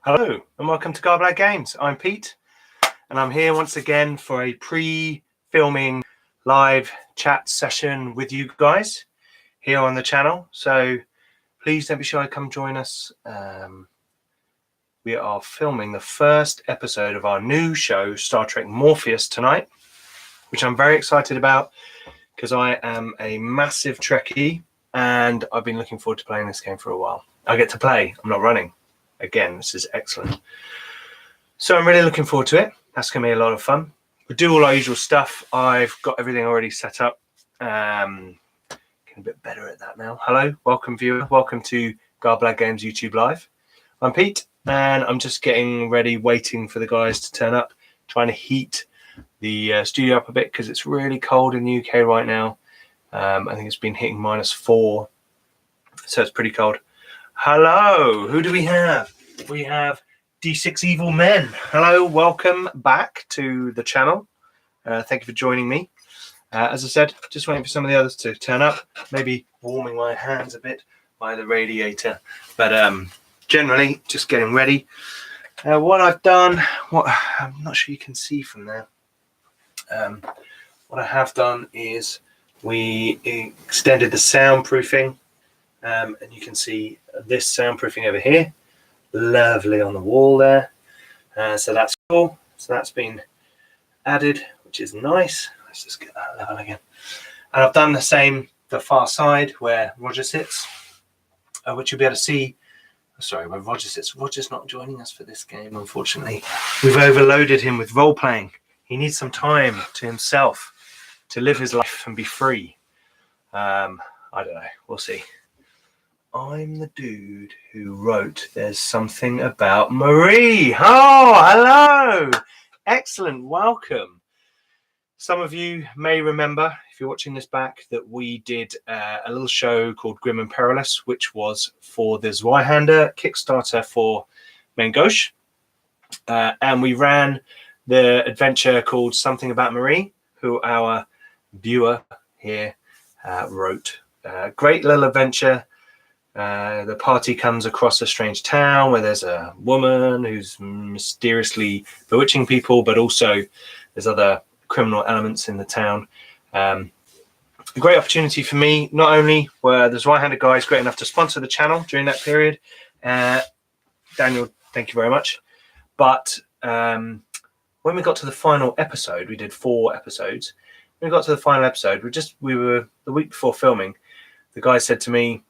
Hello and welcome to Garblag Games. I'm Pete and I'm here once again for a pre-filming live chat session with you guys here on the channel. So please don't be shy, come join us. We are filming the first episode of our new show, Star Trek Morpheus, tonight, which I'm very excited about because I am a massive Trekkie and I've been looking forward to playing this game for a while. I get to play, I'm not running. Again, this is excellent. So I'm really looking forward to it. That's going to be a lot of fun. We do all our usual stuff. I've got everything already set up. Getting a bit better at that now. Hello, welcome viewer. Welcome to Garblag Games YouTube Live. I'm Pete, and I'm just getting ready, waiting for the guys to turn up, trying to heat the studio up a bit because it's really cold in the UK right now. I think it's been hitting -4, so it's pretty cold. Hello, who do we have? We have D6 Evil Men. Hello, welcome back to the channel. Thank you for joining me. As I said, just waiting for some of the others to turn up, maybe warming my hands a bit by the radiator, but generally just getting ready. What I've done, I'm not sure you can see from there. What I have done is we extended the soundproofing. And you can see this soundproofing over here, lovely on the wall there. So that's cool. So that's been added, which is nice. Let's just get that level again. And I've done the same the far side where Roger sits, which you'll be able to see. Sorry, where Roger sits. Roger's not joining us for this game, unfortunately. We've overloaded him with role playing. He needs some time to himself to live his life and be free. I don't know. We'll see. I'm the dude who wrote There's Something About Marie. Oh, hello. Excellent. Welcome. Some of you may remember, if you're watching this back, that we did a little show called Grim and Perilous, which was for the Zweihander Kickstarter for Main Gauche. And we ran the adventure called Something About Marie, who our viewer here wrote. Great little adventure. The party comes across a strange town where there's a woman who's mysteriously bewitching people, but also there's other criminal elements in the town. A great opportunity for me. Not only were the Zweihander guys great enough to sponsor the channel during that period, Daniel, thank you very much. But when we got to the final episode, we did 4 episodes. When we got to the final episode, we were the week before filming. The guy said to me,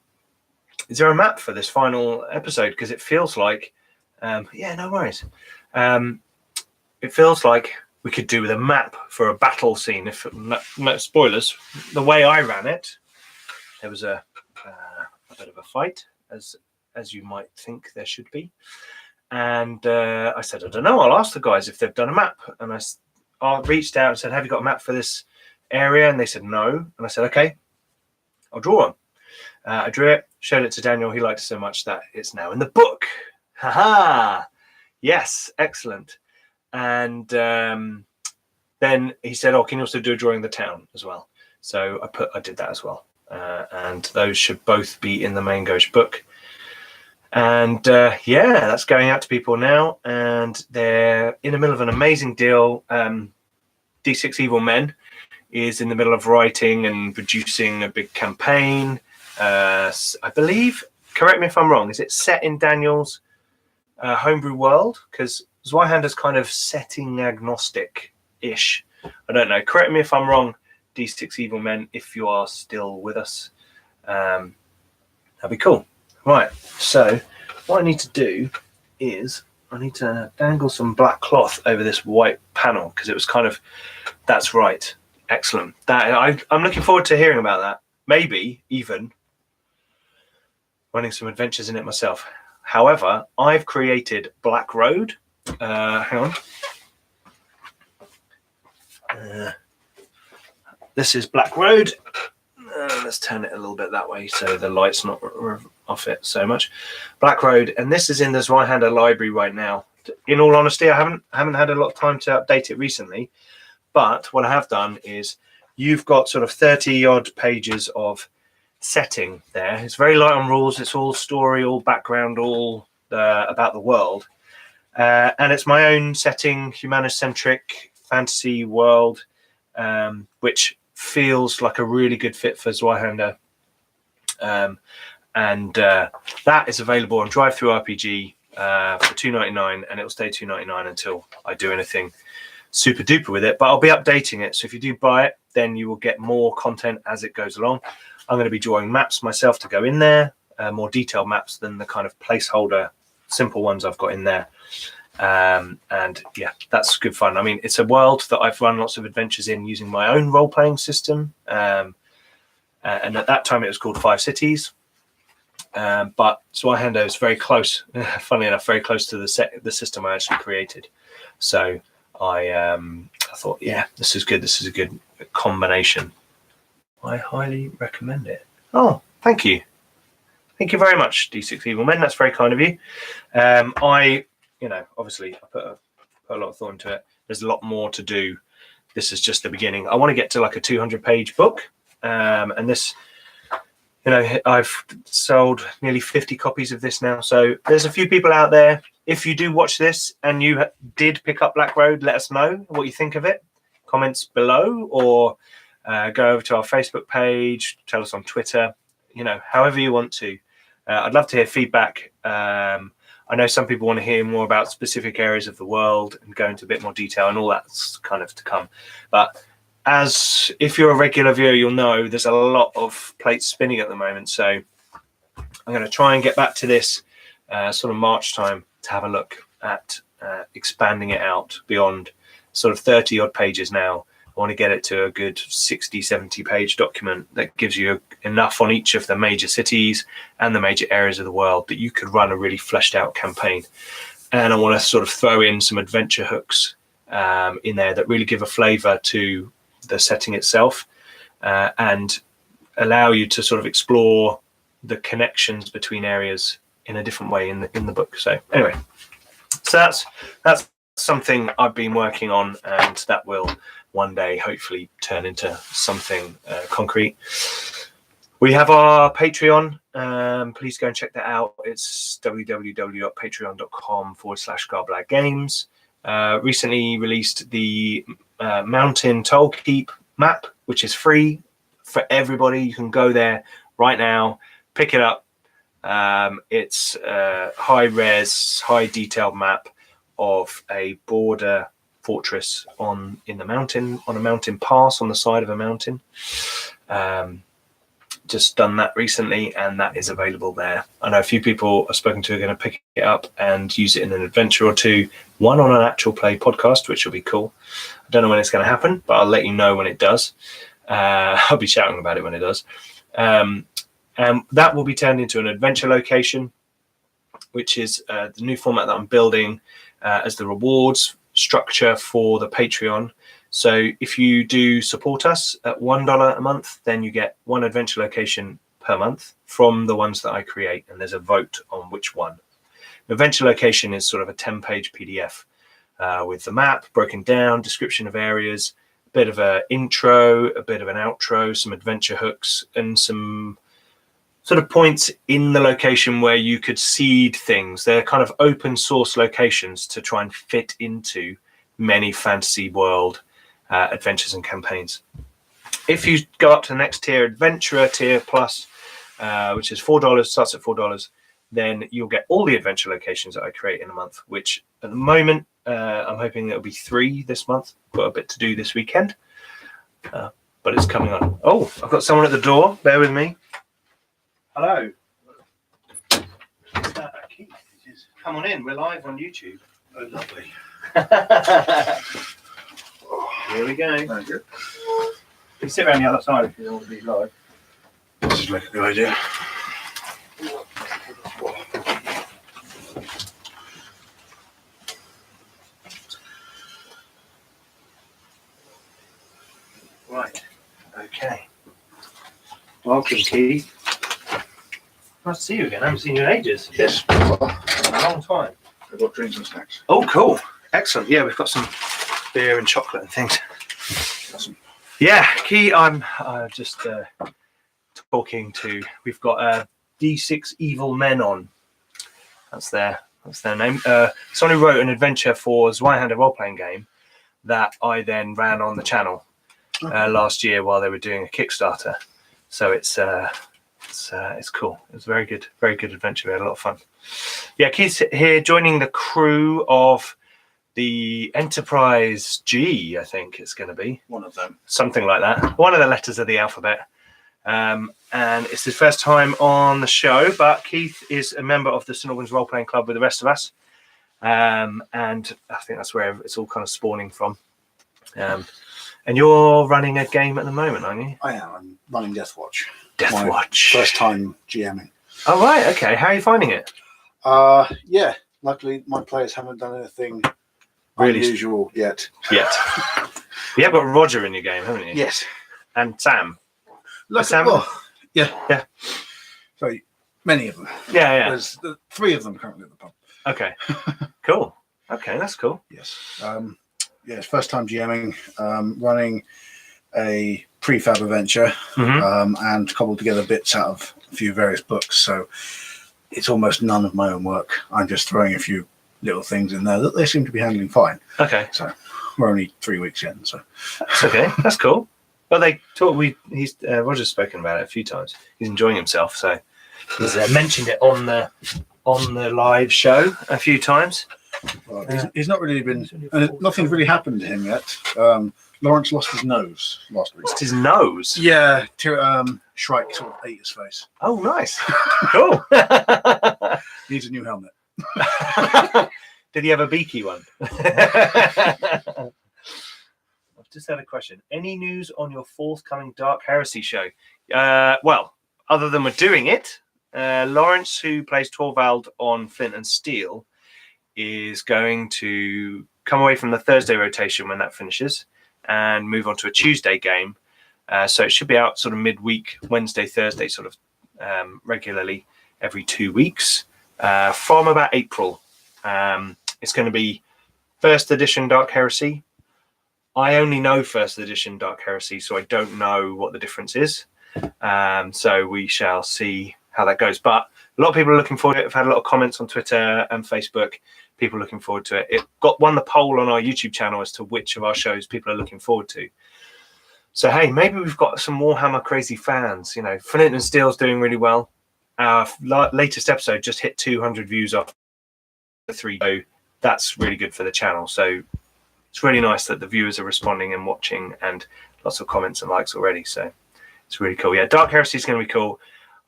"Is there a map for this final episode? Because it feels like," yeah, no worries. It feels like we could do with a map for a battle scene. If no spoilers, the way I ran it, there was a bit of a fight, as you might think there should be. And I said, "I don't know. I'll ask the guys if they've done a map." And I reached out and said, "Have you got a map for this area?" And they said no. And I said, "Okay, I'll draw one." I drew it, showed it to Daniel. He liked it so much that it's now in the book. Haha! Yes, excellent. And then he said, "Oh, can you also do a drawing of the town as well?" So I did that as well. And those should both be in the Main Gauche book. And yeah, that's going out to people now. And they're in the middle of an amazing deal. D6 Evil Men is in the middle of writing and producing a big campaign. I believe, correct me if I'm wrong, is it set in Daniel's homebrew world? Because Zweihander's kind of setting agnostic-ish. I don't know. Correct me if I'm wrong, D6 Evil Men, if you are still with us. That'd be cool. Right, so what I need to do is I need to dangle some black cloth over this white panel because it was kind of, that's right. Excellent. I'm looking forward to hearing about that. Maybe even running some adventures in it myself. However, I've created Black Road. Hang on. This is Black Road. Let's turn it a little bit that way so the light's not off it so much. Black Road, and this is in the Zweihander library right now. In all honesty, I haven't had a lot of time to update it recently, but what I have done is you've got sort of 30 odd pages of setting there. It's very light on rules. It's all story, all background, all about the world. And it's my own setting, humanist-centric fantasy world, which feels like a really good fit for Zweihander. And that is available on Drive-Thru RPG for $2.99, and it will stay $2.99 until I do anything super duper with it. But I'll be updating it, so if you do buy it, then you will get more content as it goes along. I'm going to be drawing maps myself to go in there, more detailed maps than the kind of placeholder simple ones I've got in there. And yeah, that's good fun. I mean, it's a world that I've run lots of adventures in using my own role-playing system, and at that time it was called 5 Cities. But Zweihander is very close, funnily enough, very close to the system I actually created. So I thought, yeah, this is good. This is a good combination. I highly recommend it. Oh, thank you. Thank you very much, D6 Evil Men. That's very kind of you. Obviously, I put a lot of thought into it. There's a lot more to do. This is just the beginning. I want to get to like a 200-page book, and this. I've sold nearly 50 copies of this now. So there's a few people out there. If you do watch this and you did pick up Black Road, let us know what you think of it. Comments below, or go over to our Facebook page, tell us on Twitter, however you want to. I'd love to hear feedback. I know some people want to hear more about specific areas of the world and go into a bit more detail, and all that's kind of to come. But as if you're a regular viewer, you'll know there's a lot of plates spinning at the moment. So I'm going to try and get back to this sort of March time to have a look at expanding it out beyond sort of 30 odd pages now. I want to get it to a good 60, 70 page document that gives you enough on each of the major cities and the major areas of the world that you could run a really fleshed out campaign. And I want to sort of throw in some adventure hooks in there that really give a flavor to the setting itself, and allow you to sort of explore the connections between areas in a different way in the book. So anyway, so that's something I've been working on, and that will one day hopefully turn into something concrete. We have our Patreon. Please go and check that out. It's www.patreon.com/Garblag Games. Recently released the Mountain Toll Keep map, which is free for everybody. You can go there right now, pick it up. It's a high res, high detailed map of a border fortress in the mountain, on a mountain pass on the side of a mountain. Just done that recently, and that is available there. I know a few people I've spoken to are going to pick it up and use it in an adventure or two, one on an actual play podcast, which will be cool. I don't know when it's going to happen, but I'll let you know when it does. I'll be shouting about it when it does. And that will be turned into an adventure location, which is the new format that I'm building as the rewards structure for the Patreon. So if you do support us at $1 a month, then you get one adventure location per month from the ones that I create, and there's a vote on which one. The adventure location is sort of a 10-page PDF with the map broken down, description of areas, a bit of an intro, a bit of an outro, some adventure hooks, and some sort of points in the location where you could seed things. They're kind of open source locations to try and fit into many fantasy world adventures and campaigns. If you go up to the next tier, Adventurer tier plus, which is $4, starts at $4, then you'll get all the adventure locations that I create in a month, which at the moment, I'm hoping it'll be 3 this month. Got a bit to do this weekend, but it's coming on. Oh, I've got someone at the door. Bear with me. Hello. Keith, come on in. We're live on YouTube. Oh, lovely. Here we go. Very good. You can sit around the other side if you don't want to be live. This is like a good idea. Right. Okay. Welcome, Keith. Nice to see you again. I haven't seen you in ages. Yes. A long time. I've got drinks and snacks. Oh, cool. Excellent. Yeah, we've got some beer and chocolate and things. Awesome. Yeah, Key, I'm just talking to, we've got D6 Evil Men on. That's their That's their name. Someone who wrote an adventure for Zweihander role-playing game that I then ran on the channel last year while they were doing a Kickstarter. So it's cool. It was very good adventure. We had a lot of fun. Yeah, Keith's here joining the crew of the Enterprise G, I think it's going to be. One of them. Something like that. One of the letters of the alphabet. And it's his first time on the show, but Keith is a member of the St Albans Role-Playing Club with the rest of us. And I think that's where it's all kind of spawning from. And you're running a game at the moment, aren't you? I am. I'm running Deathwatch. Deathwatch. First time GMing. Oh, right. Okay. How are you finding it? Yeah. Luckily, my players haven't done anything Really unusual yet. You have got Roger in your game, haven't you? Yes. And Sam. Sam? Well, yeah. Yeah. So many of them. Yeah. There's 3 of them currently at the pub. Okay. Cool. Okay, that's cool. Yes. It's first time GMing, running a prefab adventure, and cobbled together bits out of a few various books. So it's almost none of my own work. I'm just throwing a few little things in there that they seem to be handling fine. Okay. So we're only 3 weeks in. So that's okay. That's cool. Well, they talk. Roger's spoken about it a few times. He's enjoying himself. So he's mentioned it on the live show a few times. Well, he's not really been. Nothing's really happened to him yet. Lawrence lost his nose last week. Lost his nose? Yeah. Shrike sort of ate his face. Oh, nice. Cool. Needs a new helmet. Did he have a beaky one? I've just had a question. Any news on your forthcoming Dark Heresy show? Well, other than we're doing it, Lawrence, who plays Torvald on Flint and Steel, is going to come away from the Thursday rotation when that finishes and move on to a Tuesday game. So it should be out sort of midweek, Wednesday, Thursday, sort of regularly every 2 weeks from about April. It's going to be first edition Dark Heresy. I only know first edition Dark Heresy, so I don't know what the difference is. So we shall see how that goes. But a lot of people are looking forward to it. I've had a lot of comments on Twitter and Facebook. People looking forward to it. It won the poll on our YouTube channel as to which of our shows people are looking forward to. So, hey, maybe we've got some Warhammer crazy fans. You know, Flint and Steel's doing really well. Our latest episode just hit 200 views off the 3. So that's really good for the channel. So it's really nice that the viewers are responding and watching, and lots of comments and likes already. So it's really cool. Yeah, Dark Heresy is going to be cool.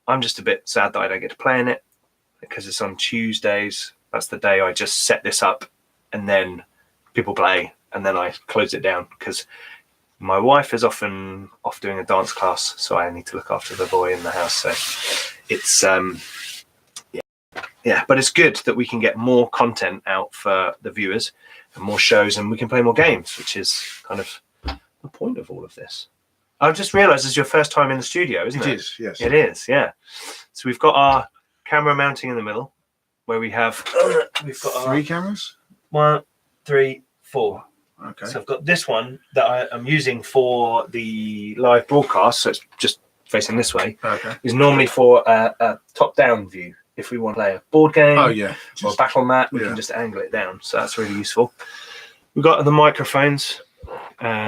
I'm just a bit sad that I don't get to play in it because it's on Tuesdays. That's the day I just set this up and then people play and then I close it down because my wife is often off doing a dance class, so I need to look after the boy in the house. So it's but it's good that we can get more content out for the viewers and more shows, and we can play more games, which is kind of the point of all of this. I've just realised it's your first time in the studio, isn't it? It is, yes. It is, yeah. So we've got our camera mounting in the middle, where we've got 3 cameras. 1, 3, 4. Okay. So I've got this one that I'm using for the live broadcast, so it's just facing this way. Okay. Is normally for a top-down view. If we want to play a board game or a battle mat, we can just angle it down. So that's really useful. We've got the microphones,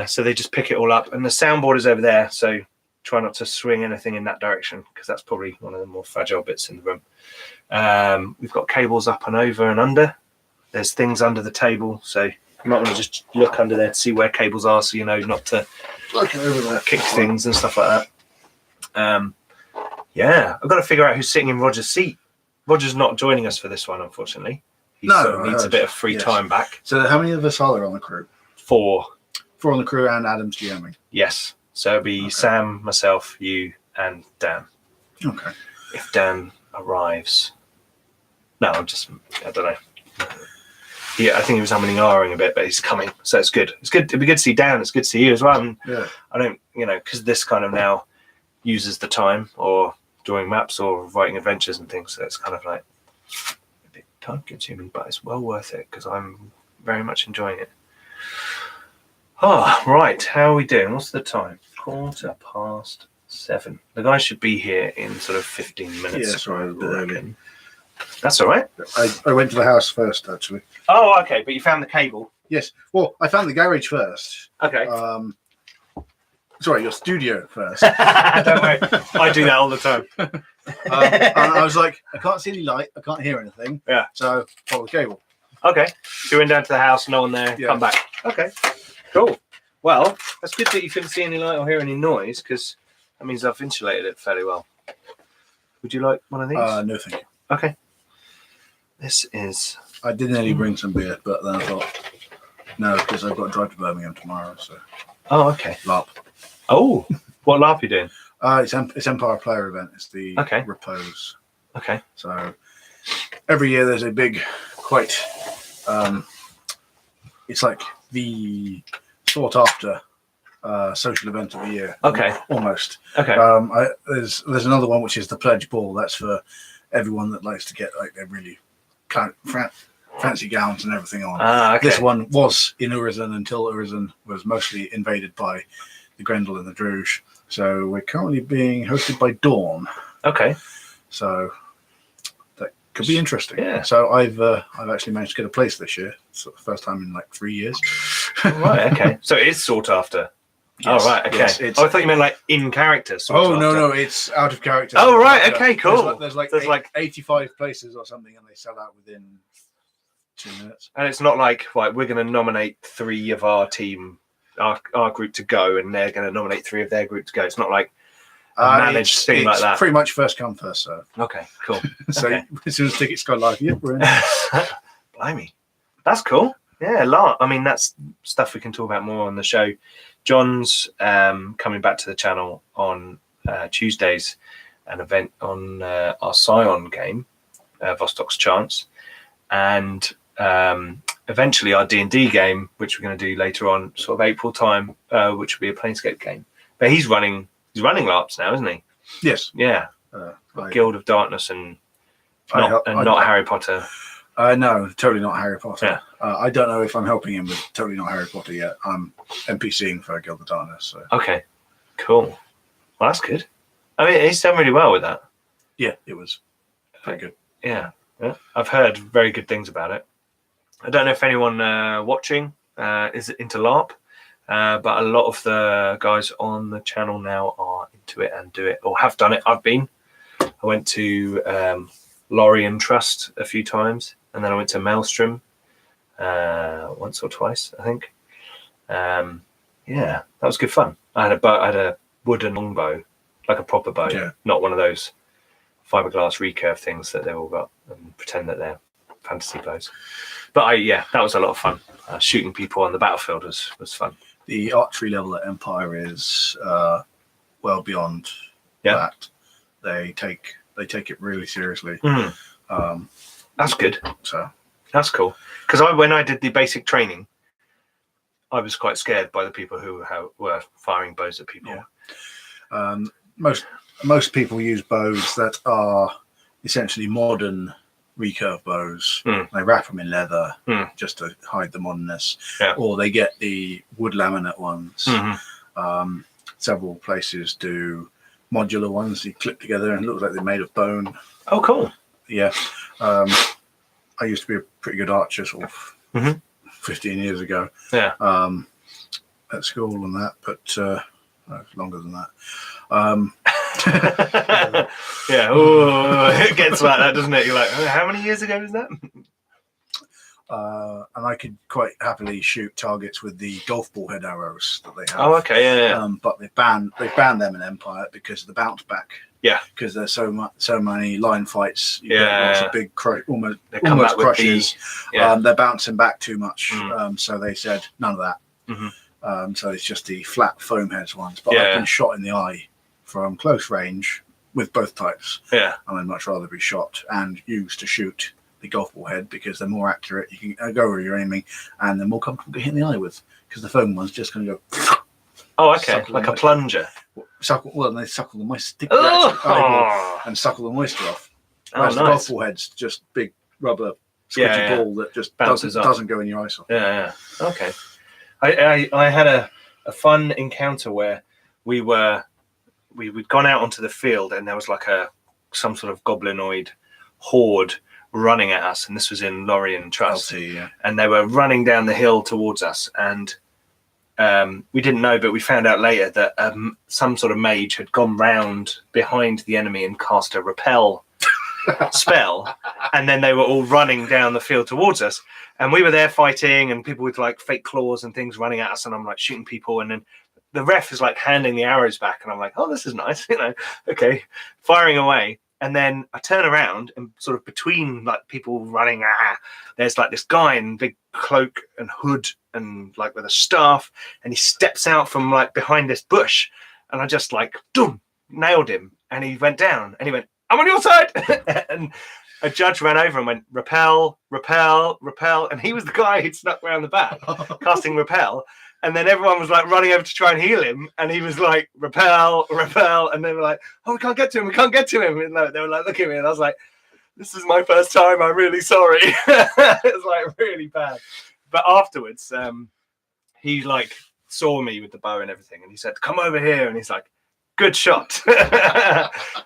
so they just pick it all up. And the soundboard is over there, so try not to swing anything in that direction because that's probably one of the more fragile bits in the room. We've got cables up and over and under. There's things under the table, so you might want to just look under there to see where cables are, so you know not to kick things and stuff like that. I've got to figure out who's sitting in Roger's seat. Roger's not joining us for this one, unfortunately. He needs a bit of free time back. So how many of us are there on the crew? 4. 4 on the crew and Adam's GMing? Yes. So it'll be Sam, myself, you, and Dan. Okay. If Dan arrives. No, I don't know. Yeah, I think he was ahhing a bit, but he's coming. So it's good. It's good. It'd be good to see Dan. It's good to see you as well. And I don't, because this kind of now uses the time or drawing maps or writing adventures and things. So it's kind of like a bit time consuming, but it's well worth it because I'm very much enjoying it. Right. How are we doing? What's the time? 7:15. The guy should be here in sort of 15 minutes. Yeah, sorry, a bit early. That's all right. I went to the house first, actually. Oh, okay. But you found the cable. Yes. Well, I found the garage first. Okay. Sorry, your studio first. Don't worry. I do that all the time. And I was like, I can't see any light. I can't hear anything. Yeah. So follow the cable. Okay. So you went down to the house, no one there. Yeah. Come back. Okay. Cool. Well, that's good that you couldn't see any light or hear any noise, because that means I've insulated it fairly well. Would you like one of these? No, thank you. Okay. This is... I did nearly bring some beer, but then I thought, no, because I've got to drive to Birmingham tomorrow. So. Oh, okay. LARP. Oh, what LARP are you doing? It's Empire Player Event. It's the Repose. Okay. So every year there's a big, quite... it's like the sought after social event of the year. Okay. Almost. Okay. There's another one which is the Pledge Ball. That's for everyone that likes to get like their really kind of fancy gowns and everything on. Okay. This one was in Urizen until Urizen was mostly invaded by the Grendel and the Druge. So we're currently being hosted by Dawn. Okay. So that could be interesting. Yeah. So I've actually managed to get a place this year. It's the first time in like 3 years. Right. Okay. So it is sought after. Yes, oh, right. Okay. yes, I thought you meant like in character. No, it's out of character. Oh, right. Okay. Cool. There's like 85 places or something, and they sell out within 2 minutes. And it's not like, right, we're going to nominate 3 of our team, our group to go, and they're going to nominate 3 of their group to go. It's not like a managed thing like that. Pretty much first come, first serve. Okay. Cool. So okay. as soon as tickets go live, yep, we're in. Blimey. That's cool. Yeah, a lot. I mean, that's stuff we can talk about more on the show. John's coming back to the channel on Tuesdays, an event on our Scion game, Vostok's Chance, and eventually our D&D game, which we're going to do later on, sort of April time, which will be a Planescape game. But he's running LARPs now, isn't he? Yes. Yeah. Guild of Darkness and not Harry Potter. No, totally not Harry Potter. Yeah. I don't know if I'm helping him with totally not Harry Potter yet. I'm NPCing for Guild of Darkness. So. Okay, cool. Well, that's good. I mean, he's done really well with that. Yeah, it was pretty good. Yeah. I've heard very good things about it. I don't know if anyone watching is into LARP, but a lot of the guys on the channel now are into it and do it, or have done it. I went to Lorien Trust a few times, and then I went to Maelstrom once or twice, I think. Yeah, that was good fun. I had a wooden longbow, like a proper bow, not one of those fiberglass recurve things that they've all got and pretend that they're fantasy bows. But that was a lot of fun. Shooting people on the battlefield was fun. The archery level at Empire is well beyond that. They take it really seriously. That's good. So that's cool. Because when I did the basic training, I was quite scared by the people who were firing bows at people. Yeah. Most people use bows that are essentially modern recurve bows. They wrap them in leather just to hide the modernness, or they get the wood laminate ones. Several places do modular ones you clip together and it looks like they're made of bone. Oh, cool. Yeah. I used to be a pretty good archer sort of 15 years ago. Yeah. At school and that, but longer than that. Yeah. Ooh, it gets like that, doesn't it? You're like, how many years ago was that? And I could quite happily shoot targets with the golf ball head arrows that they have. Oh, okay, yeah. But they banned them in Empire because of the bounce back. Yeah. Because there's so many line fights. You get lots of big almost crushes. Yeah. They're bouncing back too much. So they said none of that. So it's just the flat foam heads ones. But I've been shot in the eye from close range with both types. Yeah. And I'd much rather be shot and used to shoot the golf ball head because they're more accurate. You can go where you're aiming, and they're more comfortable to hit in the eye with. Because the foam one's just going to go. Oh, okay, like a plunger. They suckle the moisture, stick and suckle the moisture off. Whereas the golf ball head's just big rubber squidgy ball that just doesn't go in your eye socket. Yeah. Okay. I had a fun encounter where we'd gone out onto the field and there was like some sort of goblinoid horde running at us, and this was in Lorien Trust, LT, yeah. and they were running down the hill towards us, and we didn't know, but we found out later that some sort of mage had gone round behind the enemy and cast a repel spell, and then they were all running down the field towards us, and we were there fighting, and people with like fake claws and things running at us, and I'm like shooting people, and then the ref is like handing the arrows back, and I'm like, oh, this is nice, okay, firing away. And then I turn around, and sort of between like people running, there's like this guy in big cloak and hood and like with a staff, and he steps out from like behind this bush, and I just like nailed him, and he went down, and he went, I'm on your side. And a judge ran over and went, repel, repel, repel, and he was the guy who'd snuck around the back casting repel. And then everyone was like running over to try and heal him, and he was like, repel, repel, and they were like, oh, we can't get to him, we can't get to him. And they were like, look at me, and I was like, this is my first time, I'm really sorry. It was like really bad. But afterwards, he like saw me with the bow and everything, and he said, come over here, and he's like, good shot.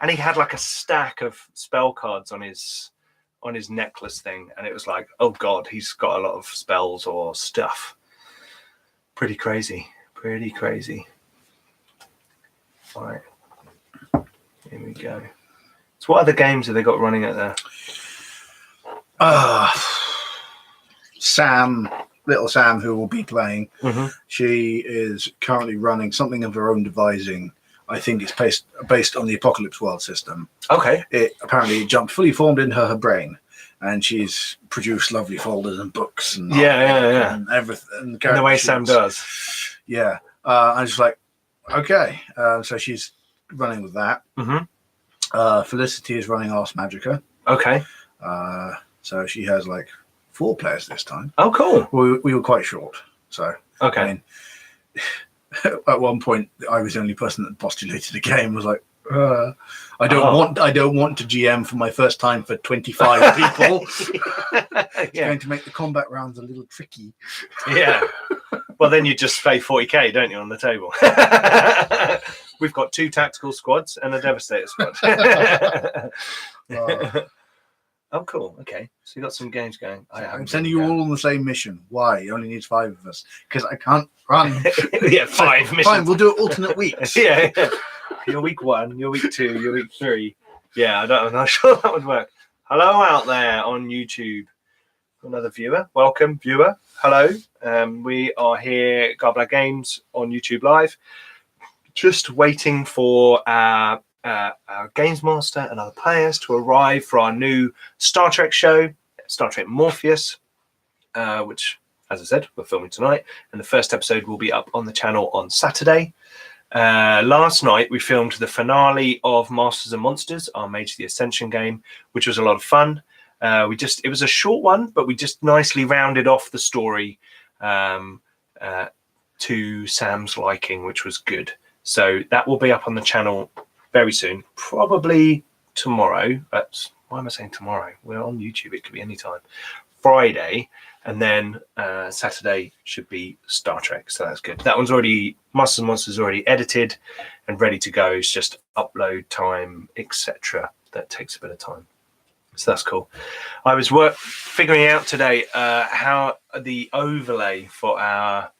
And he had like a stack of spell cards on his necklace thing, and it was like, oh god, he's got a lot of spells or stuff. Pretty crazy. All right, here we go. So what other games have they got running at there? Little Sam, who will be playing, she is currently running something of her own devising. I think it's based on the Apocalypse World system. Okay. It apparently jumped fully formed in her brain, and she's produced lovely folders and books and and everything. And the way Sam does. Yeah. I'm just like, okay. So she's running with that. Felicity is running Ars Magica. Okay. So she has like 4 players this time. Oh, cool. We were quite short. So, okay. I mean, at one point, I was the only person that postulated a game. Was like, I don't want to GM for my first time for 25 people. It's going to make the combat rounds a little tricky. Yeah. Well, then you just pay 40k, don't you, on the table? We've got 2 tactical squads and a devastator squad. Oh, cool. Okay. So you got some games going. I'm sending you all on the same mission. Why? You only need 5 of us. Because I can't run. Yeah, 5 missions. Fine, we'll do it alternate weeks. Yeah. You're week 1, you're week 2, you're week 3. Yeah, I'm not sure that would work. Hello out there on YouTube. Another viewer. Welcome, viewer. Hello. We are here at Garblag Games on YouTube Live. Just waiting for our Games Master and other players to arrive for our new Star Trek show, Star Trek Morpheus, which, as I said, we're filming tonight, and the first episode will be up on the channel on Saturday. Last night we filmed the finale of Masters and Monsters, our Mage of the Ascension game, which was a lot of fun. It was a short one, but we just nicely rounded off the story to Sam's liking, which was good. So that will be up on the channel very soon, probably tomorrow. Why am I saying tomorrow? We're on YouTube. It could be any time. Friday, and then Saturday should be Star Trek. So that's good. That one's already, Masters and Monsters already edited and ready to go. It's just upload time, etc. That takes a bit of time. So that's cool. I was figuring out today how the overlay for our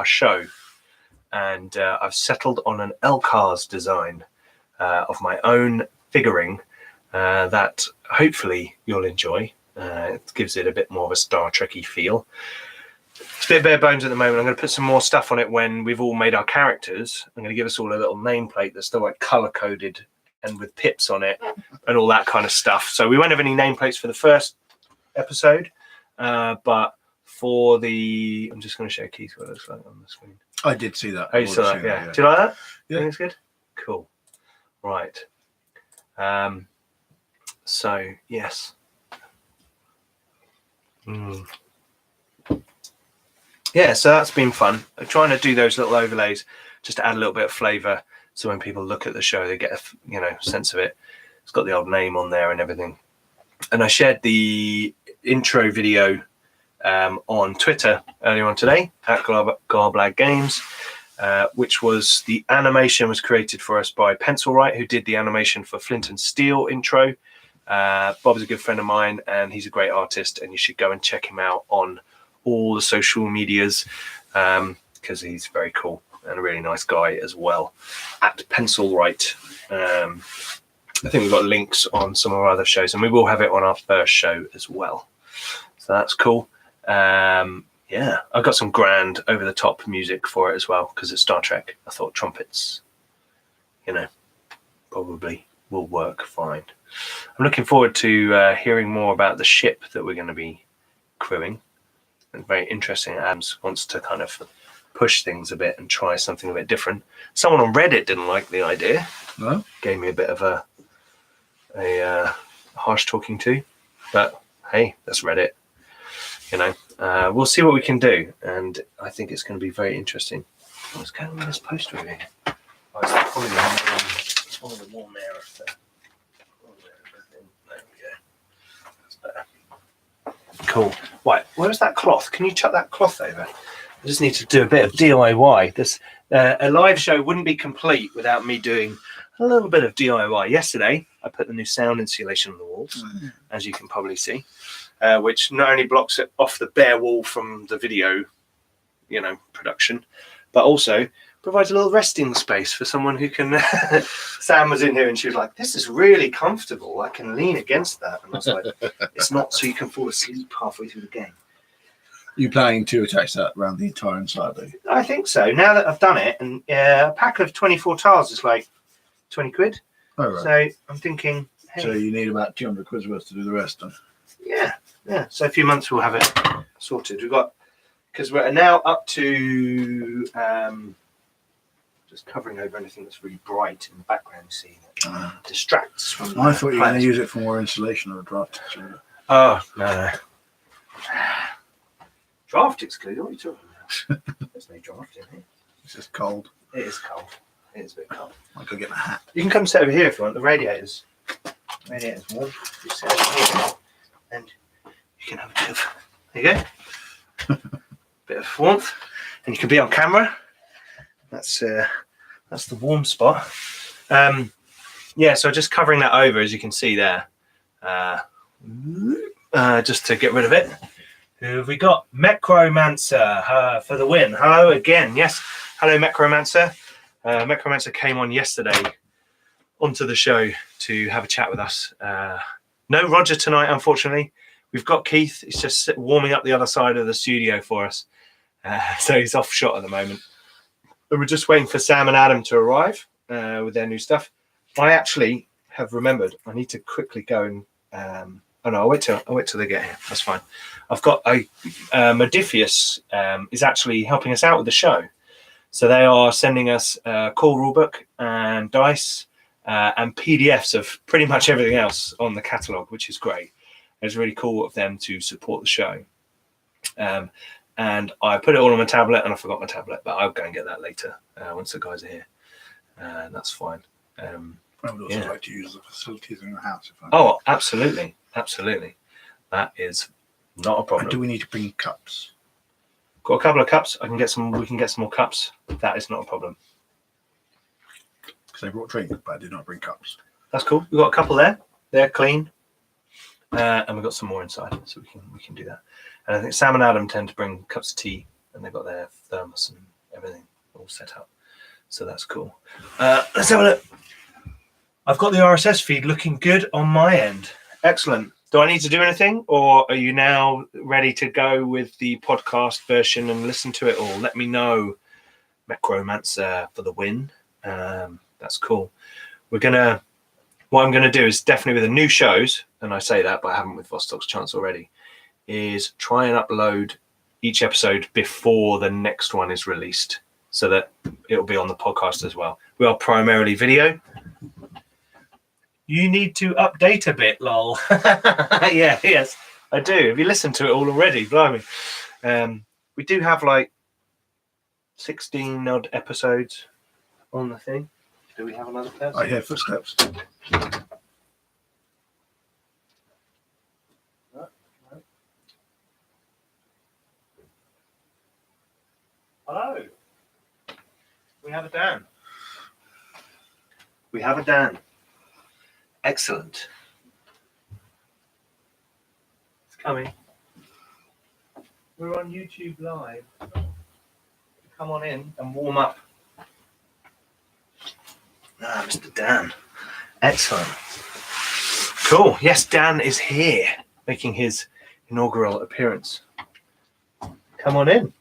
show, and I've settled on an LCARS design of my own figuring that hopefully you'll enjoy. It gives it a bit more of a Star Trek-y feel. It's a bit bare bones at the moment. I'm going to put some more stuff on it when we've all made our characters. I'm going to give us all a little nameplate that's still like color-coded and with pips on it and all that kind of stuff. So we won't have any nameplates for the first episode, but for the... I'm just going to show Keith what it looks like on the screen. I did see that. Oh, you saw that, yeah. Do you like that? Yeah. Think it's good? Cool. Right. So, yes. Yeah, so that's been fun. I'm trying to do those little overlays just to add a little bit of flavour, so when people look at the show, they get a sense of it. It's got the old name on there and everything. And I shared the intro video on Twitter earlier on today at Garblag Games, which was the animation was created for us by Pencilwright, who did the animation for Flint and Steel intro. Bob's a good friend of mine, and he's a great artist, and you should go and check him out on all the social medias, because he's very cool and a really nice guy as well. At Pencil Right. I think we've got links on some of our other shows, and we will have it on our first show as well. So that's cool. Yeah, I've got some grand over-the-top music for it as well, because it's Star Trek. I thought trumpets, probably will work fine. I'm looking forward to hearing more about the ship that we're going to be crewing. And very interesting. Adams wants to kind of push things a bit and try something a bit different. Someone on Reddit didn't like the idea. No? Gave me a bit of a harsh talking to, but hey, that's Reddit. We'll see what we can do, and I think it's going to be very interesting. What's going on with this poster over here? Oh, it's probably the warm air of the. There we go. That's better. Cool. Right, where's that cloth? Can you chuck that cloth over? I just need to do a bit of DIY. This a live show wouldn't be complete without me doing a little bit of DIY. Yesterday, I put the new sound insulation on the walls, as you can probably see, which not only blocks it off the bare wall from the video, production, but also provides a little resting space for someone who can. Sam was in here and she was like, "This is really comfortable. I can lean against that." And I was like, "It's not so you can fall asleep halfway through the game." You planning to attach that around the entire inside, though? I think so. Now that I've done it, and a pack of 24 tiles is like 20 quid. Oh, right. So I'm thinking, hey. So you need about 200 quid's worth to do the rest, then? Yeah. So a few months we'll have it sorted. We've got, because we're now up to just covering over anything that's really bright in the background, you see, that distracts from. I thought you were going to use it for more insulation or a draft. Oh, no. Draft excluded? What are you talking about? There's no draft in here. It's just cold. It is cold. It is a bit cold. I could get my hat. You can come sit over here if you want. The radiator's warm. You sit over here and you can have a bit of. There you go. Bit of warmth, and you can be on camera. That's the warm spot. So just covering that over, as you can see there, just to get rid of it. Who have we got? Mecromancer for the win. Hello again. Yes. Hello, Mecromancer. Mecromancer came on yesterday onto the show to have a chat with us. No Roger tonight, unfortunately. We've got Keith. He's just warming up the other side of the studio for us. So he's off shot at the moment. But we're just waiting for Sam and Adam to arrive with their new stuff. I actually have remembered I need to quickly go and I'll wait till they get here. That's fine. I've got Modifius is actually helping us out with the show. So they are sending us a core rulebook and dice and PDFs of pretty much everything else on the catalogue, which is great. It's really cool of them to support the show. And I put it all on my tablet, and I forgot my tablet, but I'll go and get that later once the guys are here. That's fine. I would also like to use the facilities in your house. Absolutely. Absolutely. That is not a problem. And do we need to bring cups? Got a couple of cups. We can get some more cups. That is not a problem. Because I brought drinks, but I did not bring cups. That's cool. We've got a couple there. They're clean. And we've got some more inside, so we can do that. And I think Sam and Adam tend to bring cups of tea, and they've got their thermos and everything all set up. So that's cool. Let's have a look. I've got the RSS feed looking good on my end. Excellent. Do I need to do anything, or are you now ready to go with the podcast version and listen to it all? Let me know. Mecromancer for the win. That's cool. What I'm going to do is definitely with the new shows, and I say that, but I haven't with Vostok's Chance already, is try and upload each episode before the next one is released so that it'll be on the podcast as well. We are primarily video. You need to update a bit, lol. Yes, I do. Have you listened to it all already? Blimey. We do have like 16 odd episodes on the thing. Do we have another person? I hear footsteps. No. Hello. We have a Dan. Excellent. coming. We're on YouTube Live. Come on in and warm up. Ah, Mr. Dan. Excellent. Cool. Yes, Dan is here, making his inaugural appearance. Come on in.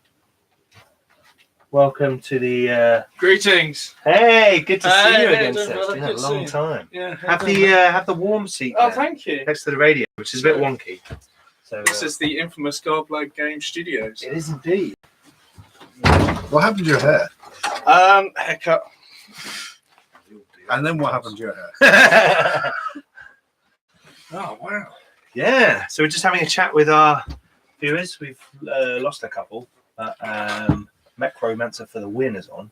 Welcome to the. Greetings. Hey, good to see you Hey, again, don't sir. bother, It's been a good to long see time. Yeah. Have the warm seat. Oh, there, thank you. next to the radio, which is a bit wonky. So This is the infamous Garblag Game Studios. it is indeed. What happened to your hair? Haircut. And then what happened to your hair? Oh wow. Yeah. So we're just having a chat with our viewers. We've lost a couple, but Necromancer for the win is on.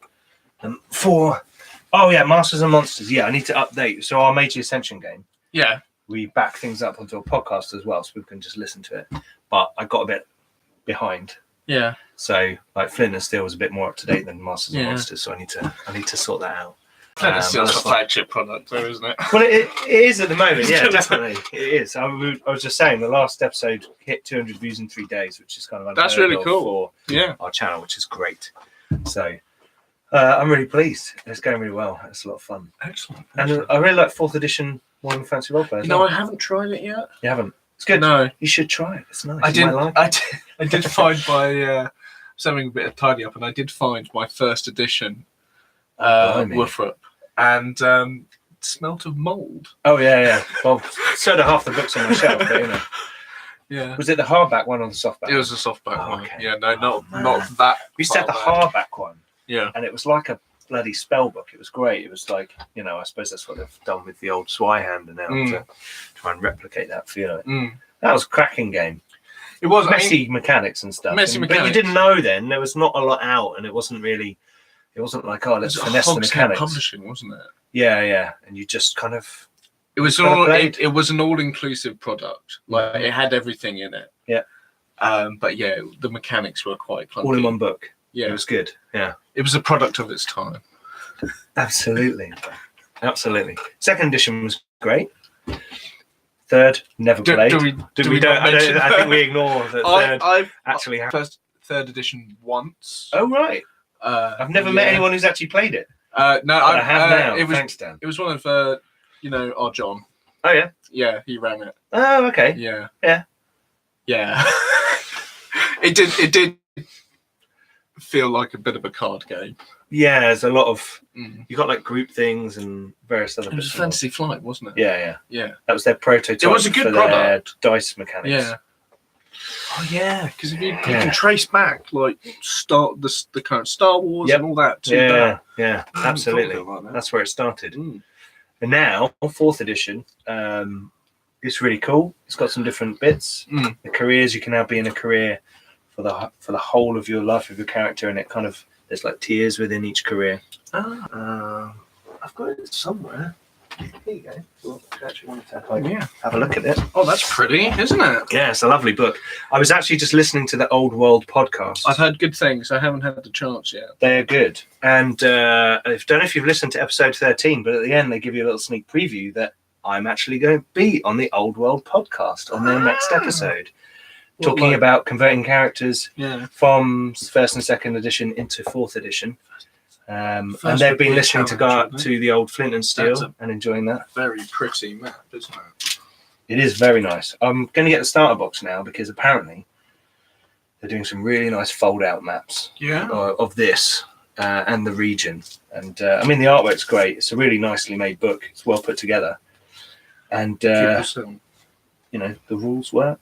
Masters and Monsters. Yeah, I need to update. So our Meiji Ascension game, Yeah. we back things up onto a podcast as well, so we can just listen to it. But I got a bit behind. Yeah. So like Flint and Steel was a bit more up to date than Masters and Yeah. Monsters, so I need to sort that out. It's still a that's fine. flagship product, though, isn't it? Well, it is at the moment. Yeah, definitely it is. I was just saying the last episode hit 200 views in 3 days, which is kind of That's unheard really of cool. for Yeah. our channel, which is great. So I'm really pleased. It's going really well. It's a lot of fun, Excellent. and I really like 4th edition Warhammer Fantasy Roleplay. You know, I haven't tried it yet. You haven't? It's good. No. You should try it. It's nice. I You did. might like it. I did find my something a bit of tidy up, and I did find my first edition Blimey. Woofrup, and it smelt of mould. Oh yeah. Well, so do half the books on my shelf. But, you know. Yeah. Was it the hardback one or the softback? It was a softback Oh, one. okay. Yeah, no, man. not that. We used to have the far back. hardback one. Yeah. And it was like a bloody spell book. It was great. It was like, I suppose that's what they've done with the old Zweihander now to try and replicate that feel. That was a cracking game. It was Messy mechanics and stuff. messy But mechanics. you didn't know then. There was not a lot out, and it wasn't like, oh, let's finesse the mechanics. Publishing, wasn't it? Yeah. And you just kind of. It was Kind of all. played. It was an all-inclusive product. Like it had everything in it. Yeah. But yeah, the mechanics were quite clunky. All in one book. Yeah. It was good. Yeah. It was a product of its time. Absolutely. Second edition was great. Third, never played. Do we not mention I think we ignore that third I've actually happened. third edition once. Oh, right. I've never met anyone who's actually played it. No, But I have now. It was. Thanks, Dan. It was one of our John. Oh, yeah. Yeah, he ran it. Oh, okay. Yeah. Yeah. It did feel like a bit of a card game. Yeah, there's a lot of. You got like group things and various other It was bits. Fantasy Flight, wasn't it? Yeah. Yeah. That was their prototype. It was a good for product. Their dice mechanics. Yeah. Oh yeah, because if you Yeah. can trace back like the current Star Wars Yep. and all that to that. Yeah. Absolutely. Like that. That's where it started. Mm. And now, 4th edition, it's really cool. It's got some different bits. The careers, you can now be in a career for the whole of your life of your character, and it kind of there's like tiers within each career. I've got it somewhere. Here you go. Well, I actually wanted to have a look at it. Oh, that's pretty, isn't it? Yeah, it's a lovely book. I was actually just listening to the Old World podcast. I've heard good things. I haven't had the chance yet. They're good. And I don't know if you've listened to episode 13, but at the end they give you a little sneak preview that I'm actually going to be on the Old World podcast on their next episode. Talking about converting characters from 1st and 2nd edition into 4th edition. And they've been listening to the old Flint and Steel and enjoying that. Very pretty map, isn't it? It is very nice. I'm going to get the starter box now because apparently they're doing some really nice fold-out maps of this and the region. And I mean, the artwork's great. It's a really nicely made book. It's well put together. And, the rules work.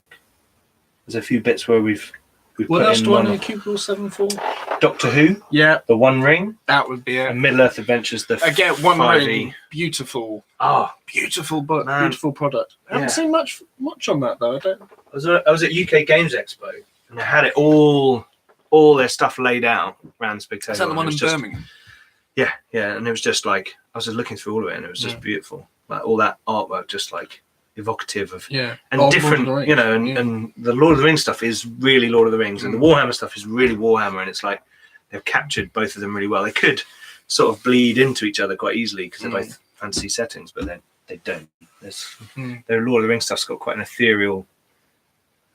There's a few bits where we've what put else in do I need Cubicle 7 for? Doctor Who, Yeah, The One Ring, that would be it. and Middle-earth Adventures, the Again, One 5e. Ring, beautiful. Oh, Beautiful book, Man. beautiful product. I haven't seen much on that though. I was at UK Games Expo, and they had it all their stuff laid out around this big table. Is that the and one it in was just- Birmingham? Yeah, and it was just like I was just looking through all of it, and it was just beautiful. Like all that artwork, just like evocative of and Old different, Lord of the Rings. and the Lord of the Rings stuff is really Lord of the Rings, and the Warhammer stuff is really Warhammer, and it's like they've captured both of them really well. They could sort of bleed into each other quite easily because they're both fantasy settings, but then they don't. The Lord of the Rings stuff's got quite an ethereal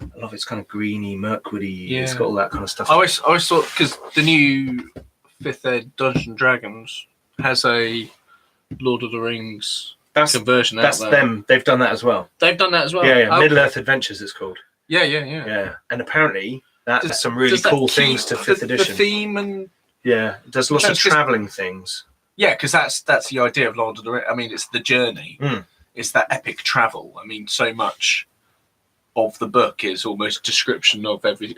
A lot of it's kind of greeny, murkwoody. Yeah. It's got all that kind of stuff. I always thought, because the new 5th Ed Dungeons and Dragons has a Lord of the Rings conversion out That's there. them. They've done that as well. They've done that as well? Yeah. Okay. Middle-earth Adventures, it's called. Yeah. Yeah. And apparently, that does some really cool things to 5th edition. The theme and... Yeah, it does lots of travelling things. Yeah, because that's the idea of Lord of the Rings. I mean, it's the journey. It's that epic travel. I mean, so much of the book is almost description of every,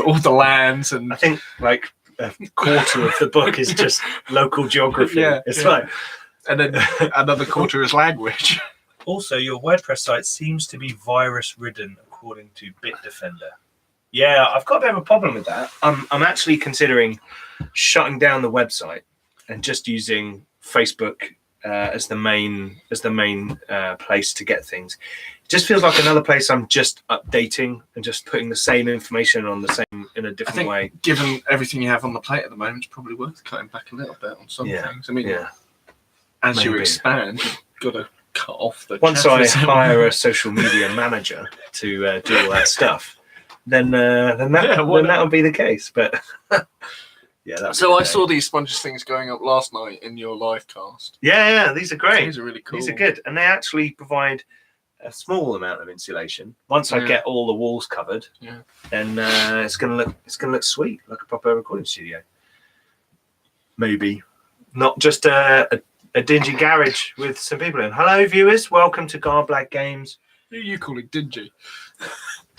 all the lands, and I think like a quarter of the book is just local geography. Yeah, it's like, and then another quarter is language. Also, your WordPress site seems to be virus-ridden, according to Bitdefender. yeah, I've got a bit of a problem with that. I'm actually considering shutting down the website and just using Facebook as the main place to get things. It just feels like another place I'm just updating and just putting the same information on the same in a different way. Given everything you have on the plate at the moment, it's probably worth cutting back a little bit on some things. I mean, as you expand, you've got to cut off the. Once I hire a social media manager to do all that stuff, then that'll be the case. But yeah, so I saw these sponges things going up last night in your live cast. Yeah, these are great. These are really cool. These are good, and they actually provide a small amount of insulation. Once I get all the walls covered, then it's gonna look sweet, like a proper recording studio. Maybe not just a dingy garage with some people in. Hello, viewers. Welcome to Garblag Games. Who are you calling dingy?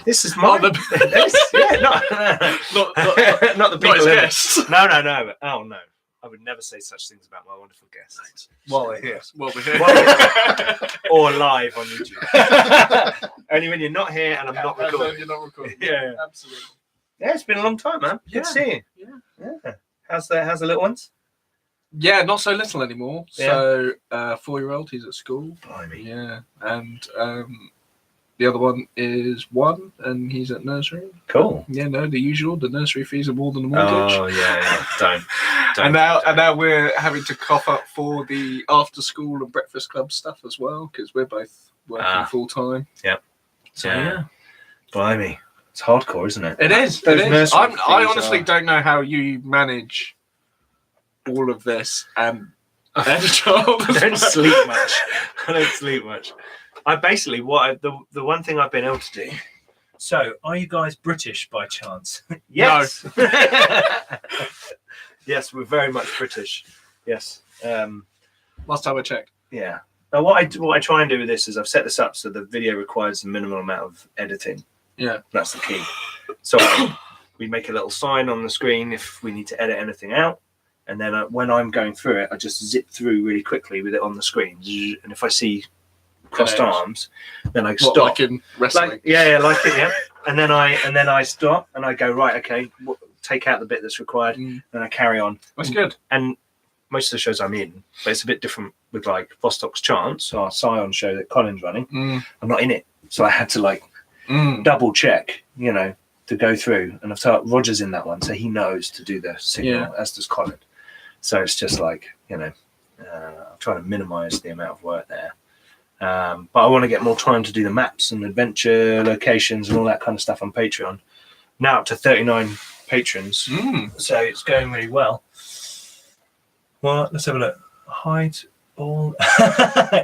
This is my not the people in guests. No. Oh no, I would never say such things about my wonderful guests While we're here. Or live on YouTube. Only when you're not here and I'm not recording. You're not recording. Yeah, Absolutely. Yeah, it's been a long time, man. Good to see you. Yeah. How's the little ones? Yeah, not so little anymore. Yeah. So 4-year-old, he's at school. Blimey. Yeah, and the other one is 1, and he's at nursery. Cool. Yeah, no, the usual. The nursery fees are more than the mortgage. Oh yeah. Don't. And now we're having to cough up for the after school and breakfast club stuff as well, because we're both working full time. Yep. So yeah. Blimey. It's hardcore, isn't it? It is. Those It is. nursery I fees honestly are- don't know how you manage all of this and a job. I don't sleep much. I basically the one thing I've been able to do. So, are you guys British by chance? Yes. Yes, we're very much British. Yes. Last time I checked. Yeah. Now, what I try and do with this is I've set this up so the video requires a minimal amount of editing. Yeah. That's the key. So we make a little sign on the screen if we need to edit anything out. And then when I'm going through it, I just zip through really quickly with it on the screen. And if I see crossed arms, then I stop. Like in wrestling. Like it, yeah. And then I stop and I go, right, okay, take out the bit that's required, and I carry on. That's good. And most of the shows I'm in, but it's a bit different with like Vostok's Chance, our Scion show that Colin's running. I'm not in it, so I had to double check, to go through. And I've told Roger's in that one, so he knows to do the signal, as does Colin. So it's just I'm trying to minimise the amount of work there. But I want to get more time to do the maps and adventure locations and all that kind of stuff on Patreon. Now up to 39 patrons, so it's going really well. Well, let's have a look. Hide all.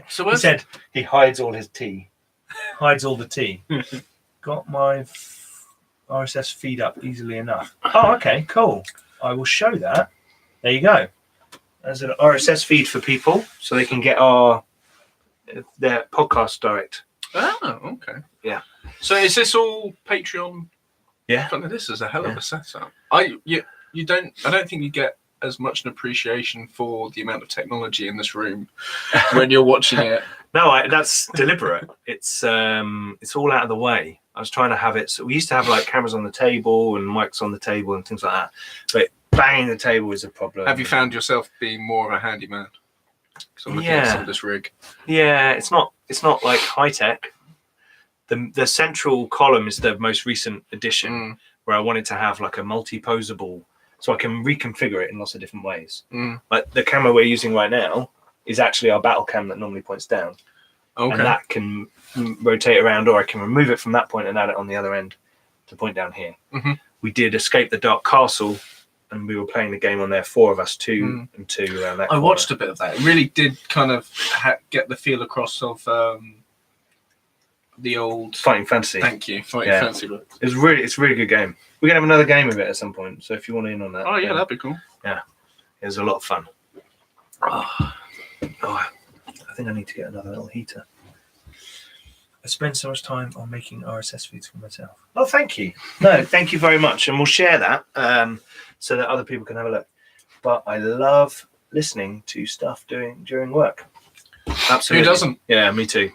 So he said he hides all his tea. Hides all the tea. Got my RSS feed up easily enough. Oh, okay, cool. I will show that. There you go. There's an RSS feed for people so they can get their podcast direct. Oh, okay. Yeah. So is this all Patreon? Yeah. This is a hell of a setup. I don't think you get as much an appreciation for the amount of technology in this room when you're watching it. No, that's deliberate. It's all out of the way. I was trying to have it. So we used to have like cameras on the table and mics on the table and things like that. But banging the table is a problem. Have you found yourself being more of a handyman? Because I'm looking at some of this rig. Yeah, it's not like high tech. The central column is the most recent addition where I wanted to have like a multi-posable, so I can reconfigure it in lots of different ways. Like the camera we're using right now is actually our battle cam that normally points down. Okay. And that can rotate around, or I can remove it from that point and add it on the other end. the point down here. Mhm. We did Escape the Dark Castle, and we were playing the game on there, 4 of us, 2 and 2 around that I corner. watched a bit of that. It really did kind of get the feel across of the old Fighting Fantasy. Thank you, Fighting Yeah. Fantasy. It's a really good game. We're gonna have another game of it at some point. So if you want in on that, Oh yeah, then that'd be cool. it was a lot of fun. Oh, I think I need to get another little heater. I spend so much time on making RSS feeds for myself. Oh, thank you. No, thank you very much, and we'll share that so that other people can have a look. But I love listening to stuff during work. Absolutely. Who doesn't? Yeah, me too.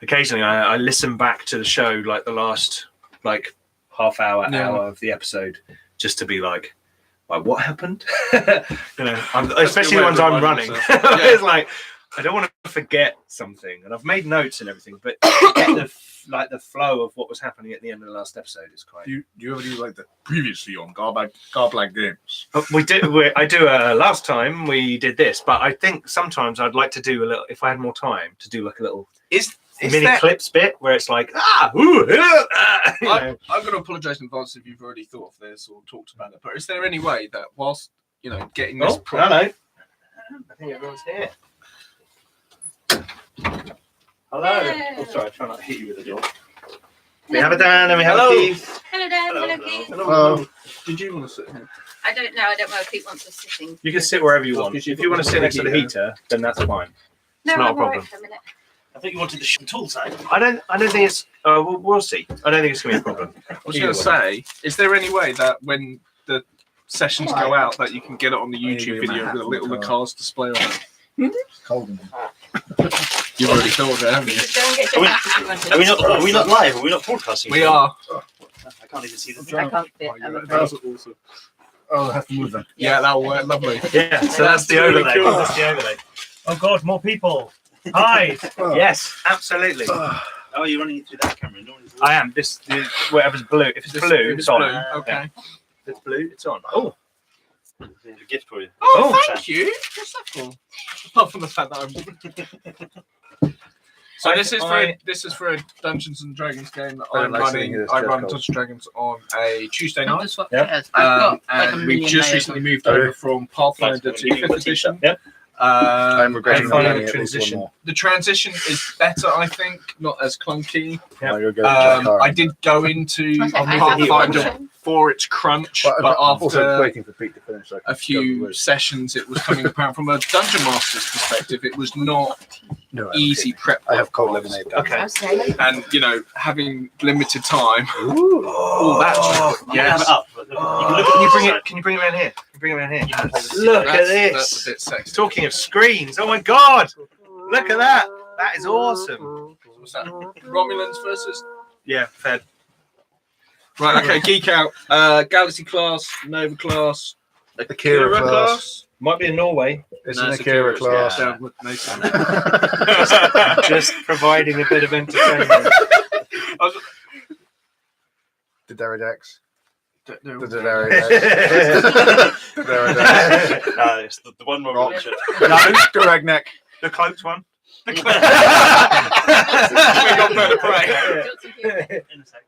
Occasionally, I listen back to the show, like the last half hour of the episode, just to be like what happened? Especially the ones I'm running. It's like I don't want to forget something, and I've made notes and everything, but to get the flow of what was happening at the end of the last episode is quite. Do you ever do like the previously on Garblag games? I do. Last time we did this, but I think sometimes I'd like to do a little. If I had more time, to do like a little mini clips bit where it's like I'm going to apologise in advance if you've already thought of this or talked about it. But is there any way that whilst getting this? Hello. I think everyone's here. Hello. Hello. Oh, sorry, I try not to hit you with the door. We have a Dan and we have a Keith. Hello, Dan. Hello, Keith. Hello. Did you want to sit here? I don't know. I don't know if Keith wants us sitting. You can sit wherever you want. If you want to sit next to the heater, then that's fine. No, not a I'm all problem. right for a minute. I think you wanted the tool side. I don't think it's. We'll see. I don't think it's going to be a problem. I was going to say, is there any way that when the sessions go out that you can get it on the YouTube video with a little the cars display on it? It's cold in here. You've already thought of it, haven't you? Just go and get your hat if you want to. Are we not live? Are we not broadcasting? We are. I can't even see the I can't fit. I'm afraid. Awesome. Oh, I have to move then. Yeah, that'll work. Lovely. Yeah. So that's the really overlay. cool. That's the overlay. Oh God, more people! Hi. Yes, absolutely. Oh, you're running it through that camera. No one's I am. This whatever's blue. If it's blue, it's on. Okay. If it's blue, it's on. Oh. There's a gift for you. Oh, thank you. What's that for? Apart from the fact that I'm. So this is for a Dungeons and Dragons game that I'm running. I run Dungeons and Dragons on a Tuesday I'll night. just swap Yep. chairs. I've got like a And million we've just layers recently on. moved over from Pathfinder to 5th edition. Yep. I'm regretting Pathfinder not getting at least transition. one more. The transition is better, I think, not as clunky. Yep. Oh, you're going to Jack I did go into Okay, I have Pathfinder one. for its crunch, But but I'm also after waiting for Pete to finish. So I can a go few with- sessions, it was coming apparent from a dungeon master's perspective. It was not No, I'm easy kidding. prep. I have cold work. lemonade. Okay. Okay. And having limited time. Oh, that's I'm gonna have it up. But you can look at Can you the bring side. it? Can you bring it around here? Can you bring it around here? You can hold it. Look at That's this. a bit sexy. Talking of screens, oh my God! Look at that. That is awesome. What's that? Romulans versus. Yeah, fair. Right. Okay. Geek out. Galaxy class, Nova class, Akira class. Might be in Norway. It's No, an it's Akira Akira's, class. yeah. Nathan. Just providing a bit of entertainment. The Derridex. The No. Derridex. It's the one where we watch it. No, Duragneck. the cloaked one. We got better prey. In a sec.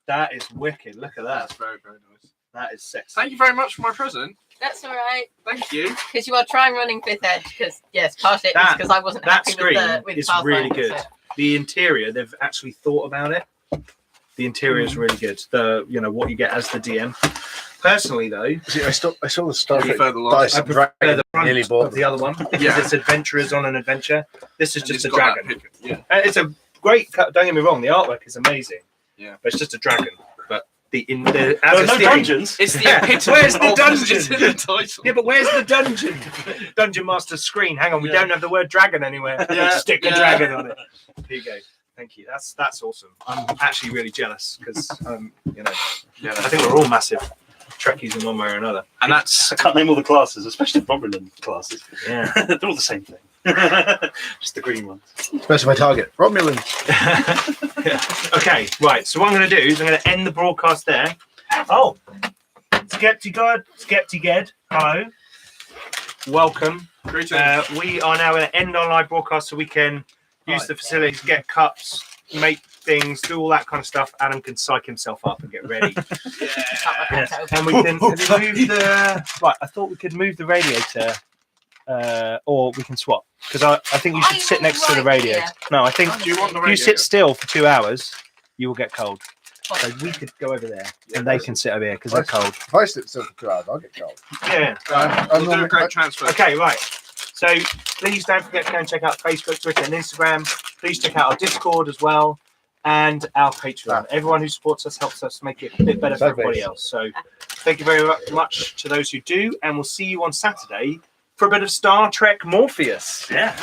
That is wicked. Look at that. That's very, very nice. That is sexy. Thank you very much for my present. That's all right. Thank you. Because you are trying running 5th Ed. Because yes, partially That- because I wasn't that happy screen with is Pathfinder, really good. so- The interior, they've actually thought about it. The interior is really good. What you get as the DM. Personally, though, See, I saw the You Star Trek prefer the last- dice I and prefer dragon. the front Nearly bought of the other one because Yeah. it's adventurers on an adventure. This is And just it's a got that dragon. pic- Yeah. It's a great cut. Don't get me wrong. The artwork is amazing. Yeah. But it's just a dragon. But as There a are no scene- dungeons. It's the Yeah. epitome. Where's the of- dungeon? It's in the title. Yeah, but where's the dungeon? Dungeon Master's screen. Hang on, we Yeah. don't have the word dragon anywhere. Yeah, Stick a yeah. dragon on it. Here you go. Thank you. That's awesome. I'm actually really jealous because Yeah. I think we're all massive Trekkies in one way or another. And that's I can't name all the classes, especially Romulan classes. Yeah. They're all the same thing. Just the green ones. Specify target. Romulan. Okay, right. So what I'm going to do is I'm going to end the broadcast there. Oh, Skeptiged. Hello. Welcome. greetings. We are now going to end our live broadcast so we can use the facilities, get cups, make things, do all that kind of stuff. Adam can psych himself up and get ready. Yeah. And we can move the. Right, I thought we could move the radiator, or we can swap. Because I think you should sit next to the radiator. No, I think Do you want the if you radio? sit still for 2 hours, you will get cold. So we could go over there, and they can sit over here because they're cold. If I sit still for 2 hours, I'll get cold. Yeah. We'll do a great transfer. Okay, right. So please don't forget to go and check out Facebook, Twitter, and Instagram. Please check out our Discord as well, and our Patreon. Everyone who supports us helps us make it a bit better for everybody else. So thank you very much to those who do, and we'll see you on Saturday for a bit of Star Trek Morpheus. Yeah.